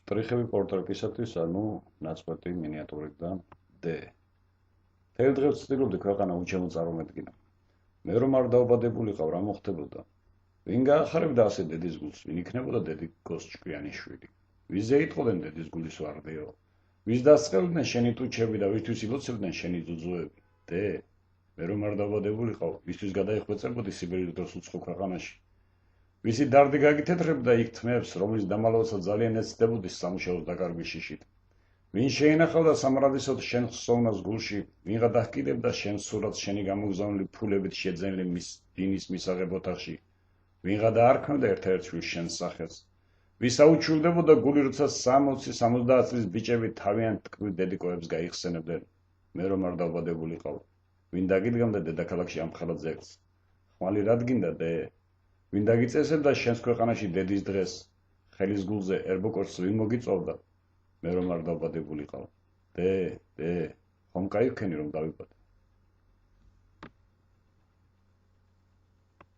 Ტრიხები პორტრეტისათვის, ანუ ნაწყვეტი მინიატურიდან D. Თელ დღეს ვცდილობდი ქვეყანა უჩემო წარმომედგინა. მე რომ არ დაობადებულიყავ, რა მოხდებოდა? ვინ გაახარებდა ასე დედის გულს, ვინ იქნებოდა დედი გოსჭკვიანი შვილი? ვიზე იტყოდნენ დედის გულის ვარდიო? ვის დასწყებდნენ შენი ტუჩები და ვისთვის ილოცებდნენ შენი ძუძუები? D. მე რომ არ დაობადებულიყავ, ვისთვის გადაიხვეწებოდი სიბერის დროს უცხო ქვეყანაში? ვისი დარდი გაგითეთრებდა იქ თმებს, რომლის დამალავასაც ძალიან ეცდებოდი სამუშაოს დაკარგვის შიშით? ვინ შეინახავდა სამრადისოდ შენ ხსოვნას გულში, ვინ გადაჰკიდებდა შენ სურათს შენი გამოგზავნილი ფულებით შეძენილი მის დინის მისაღებ ოთახში? ვინ გადაარქმევდა ერთ-ერთ შვილს შენს სახელს? ვის აუჩვილდებოდა გული, როცა 60-70 წლის ბიჭები თავიანთ ტკბილ დედიკოებს გაიხსენებდნენ? მე რომ არ დაობადებულიყავ, ვინ დაგიდგამდა დედაქალაქში ამხელა ძეგლს? ხმალი რადგინდა D. ვინ დაგიწესებდა შენს ქვეყანაში დედის დღეს? ხელის გულზე ერბოკორს ვინ მოგიწოვდა? მე რომ არ დაობადებულიყავ. D. ხომ კაი ვქენი რომ დავიბადე?